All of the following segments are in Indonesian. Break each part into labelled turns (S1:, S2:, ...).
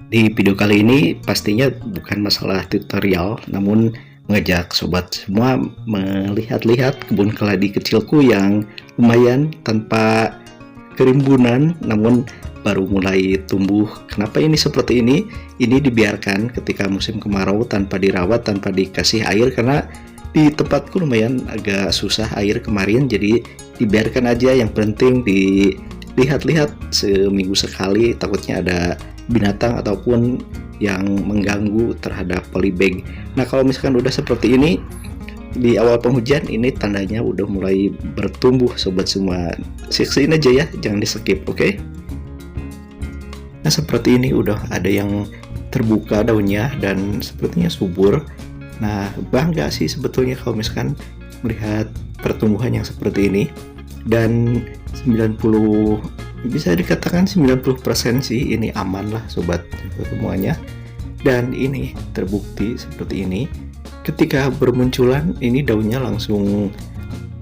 S1: Di video kali ini pastinya bukan masalah tutorial, namun mengajak sobat semua melihat-lihat kebun keladi kecilku yang lumayan tanpa kerimbunan, namun baru mulai tumbuh. Kenapa ini seperti ini? Ini dibiarkan ketika musim kemarau tanpa dirawat, tanpa dikasih air, karena di tempatku lumayan agak susah air kemarin, jadi dibiarkan aja. Yang penting dilihat-lihat seminggu sekali, takutnya ada binatang ataupun yang mengganggu terhadap polybag. Nah, kalau misalkan udah seperti ini di awal penghujan, ini tandanya udah mulai bertumbuh sobat semua. Siksain aja ya, jangan di skip, oke? Nah, seperti ini udah ada yang terbuka daunnya dan sepertinya subur. Nah, bangga sih sebetulnya kalau misalkan melihat pertumbuhan yang seperti ini. Dan 90, bisa dikatakan 90% sih ini aman lah sobat semuanya. Dan ini terbukti seperti ini, ketika bermunculan ini daunnya langsung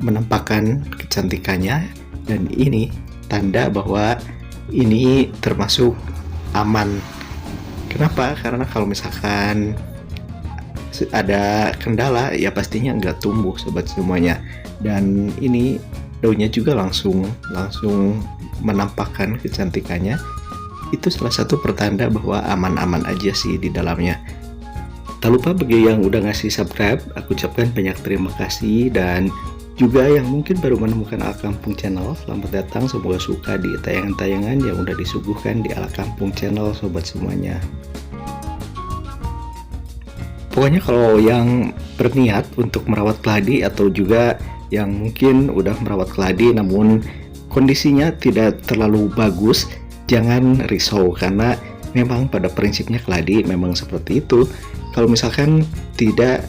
S1: menampakkan kecantikannya, dan ini tanda bahwa ini termasuk aman. Kenapa? Karena kalau misalkan ada kendala ya pastinya nggak tumbuh sobat semuanya. Dan ini daunnya juga langsung menampakkan kecantikannya. Itu salah satu pertanda bahwa aman-aman aja sih di dalamnya. Tak lupa bagi yang udah ngasih subscribe, aku ucapkan banyak terima kasih. Dan juga yang mungkin baru menemukan Ala Kampung Channel, selamat datang, semoga suka di tayangan-tayangan yang udah disuguhkan di Ala Kampung Channel sobat semuanya. Pokoknya kalau yang berniat untuk merawat keladi atau juga yang mungkin udah merawat keladi namun kondisinya tidak terlalu bagus, jangan risau, karena memang pada prinsipnya keladi memang seperti itu. Kalau misalkan tidak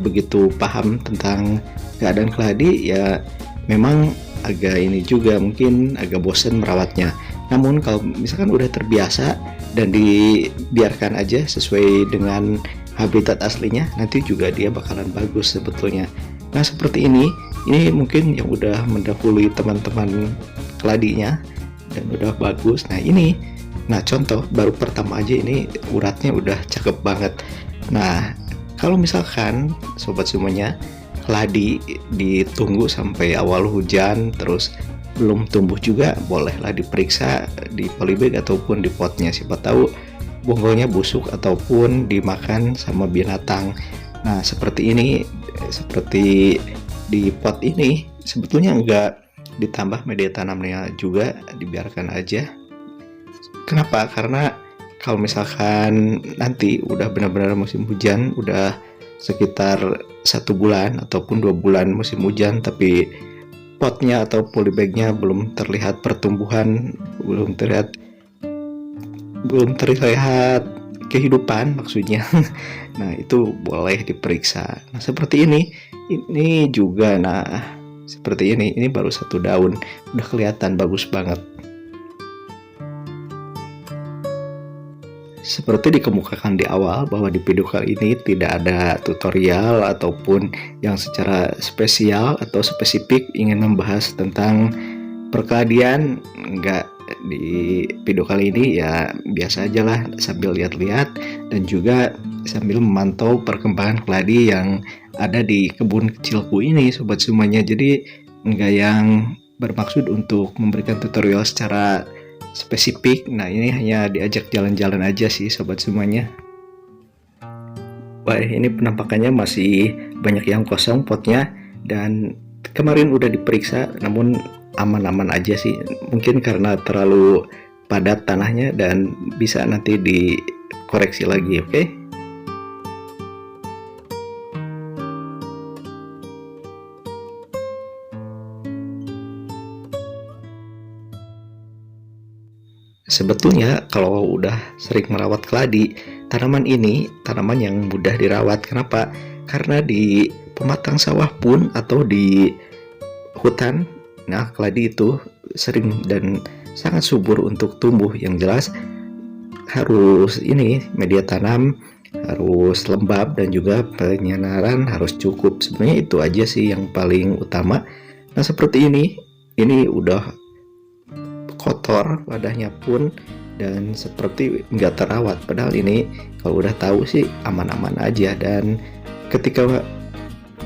S1: begitu paham tentang keadaan keladi, ya memang agak ini juga mungkin agak bosan merawatnya. Namun kalau misalkan udah terbiasa dan dibiarkan aja sesuai dengan habitat aslinya, nanti juga dia bakalan bagus sebetulnya. Nah, seperti ini mungkin yang udah mendahului teman-teman keladinya dan udah bagus. Nah contoh baru pertama aja ini uratnya udah cakep banget. Nah, kalau misalkan sobat semuanya keladi ditunggu sampai awal hujan terus belum tumbuh juga, bolehlah diperiksa di polybag ataupun di potnya, siapa tahu bonggolnya busuk ataupun dimakan sama binatang. Nah, seperti ini, seperti di pot ini sebetulnya enggak ditambah media tanamnya juga, dibiarkan aja. Kenapa? Karena kalau misalkan nanti udah benar-benar musim hujan, udah sekitar 1 bulan ataupun 2 bulan musim hujan, tapi potnya atau polybagnya belum terlihat pertumbuhan, belum terlihat kehidupan maksudnya. Nah, itu boleh diperiksa. Nah, seperti ini juga. Nah, seperti ini baru 1 daun udah kelihatan bagus banget. Seperti dikemukakan di awal bahwa di video kali ini tidak ada tutorial ataupun yang secara spesial atau spesifik ingin membahas tentang perkeladian. Enggak, di video kali ini ya biasa aja lah, sambil lihat-lihat dan juga sambil memantau perkembangan keladi yang ada di kebun kecilku ini sobat semuanya. Jadi enggak yang bermaksud untuk memberikan tutorial secara spesifik. Nah, ini hanya diajak jalan-jalan aja sih sobat semuanya. Wah, ini penampakannya masih banyak yang kosong potnya, dan kemarin udah diperiksa namun aman-aman aja sih. Mungkin karena terlalu padat tanahnya dan bisa nanti dikoreksi lagi, oke? Sebetulnya kalau udah sering merawat keladi, tanaman ini tanaman yang mudah dirawat. Kenapa? Karena di pematang sawah pun atau di hutan, nah keladi itu sering dan sangat subur untuk tumbuh. Yang jelas harus media tanam harus lembab dan juga penyinaran harus cukup. Sebenarnya itu aja sih yang paling utama. Nah, seperti ini udah kotor wadahnya pun, dan seperti nggak terawat. Padahal ini kalau udah tahu sih aman-aman aja. Dan ketika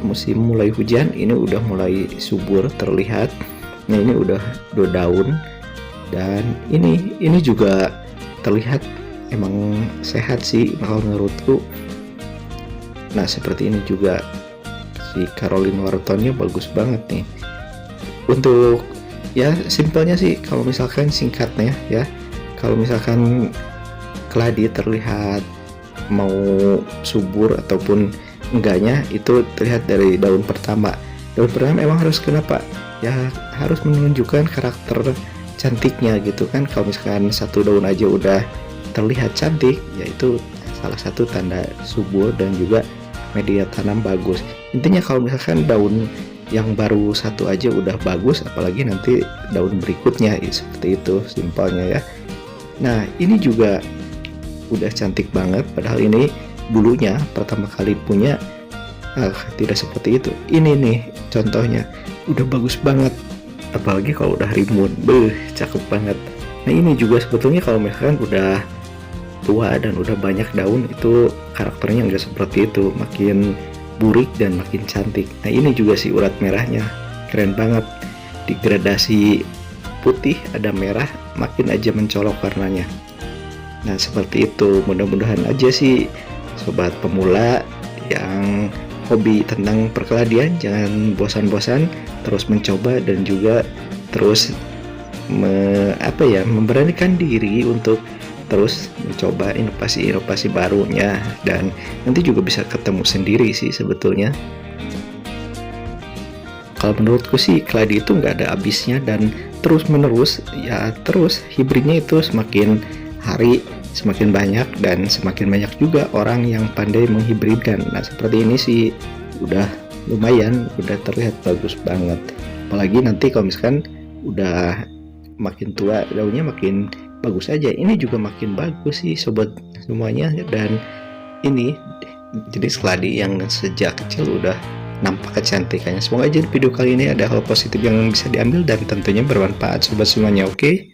S1: musim mulai hujan ini udah mulai subur terlihat. Nah ini udah dua daun, dan ini juga terlihat emang sehat sih kalau menurutku. Nah seperti ini juga si Caroline Whartonnya bagus banget nih. Untuk ya simpelnya sih kalau misalkan singkatnya ya, kalau misalkan keladi terlihat mau subur ataupun enggaknya itu terlihat dari daun pertama. Daun pertama emang harus kenapa? Ya harus menunjukkan karakter cantiknya gitu kan. Kalau misalkan satu daun aja udah terlihat cantik, yaitu salah satu tanda subur dan juga media tanam bagus. Intinya kalau misalkan daun yang baru satu aja udah bagus, apalagi nanti daun berikutnya, seperti itu simpelnya ya. Nah ini juga udah cantik banget, padahal ini bulunya pertama kali punya tidak seperti itu. Ini nih contohnya udah bagus banget, apalagi kalau udah rimbun, cakep banget. Nah ini juga sebetulnya kalau misalkan udah tua dan udah banyak daun, itu karakternya nggak seperti itu, makin burik dan makin cantik. Nah ini juga si urat merahnya keren banget, digradasi putih ada merah, makin aja mencolok warnanya. Nah seperti itu, mudah-mudahan aja sih sobat pemula yang hobi tentang perkeladian jangan bosan-bosan, terus mencoba dan juga terus memberanikan diri untuk terus mencoba inovasi-inovasi barunya, dan nanti juga bisa ketemu sendiri sih sebetulnya. Kalau menurutku sih keladi itu nggak ada habisnya dan terus menerus ya, terus hibridnya itu semakin hari semakin banyak dan semakin banyak juga orang yang pandai menghibridkan. Nah seperti ini sih udah lumayan, udah terlihat bagus banget. Apalagi nanti kalau misalkan udah makin tua daunnya makin bagus aja. Ini juga makin bagus sih sobat semuanya. Dan ini jenis keladi yang sejak kecil udah nampak kecantikannya. Semoga aja video kali ini ada hal positif yang bisa diambil dan tentunya bermanfaat sobat semuanya. Oke?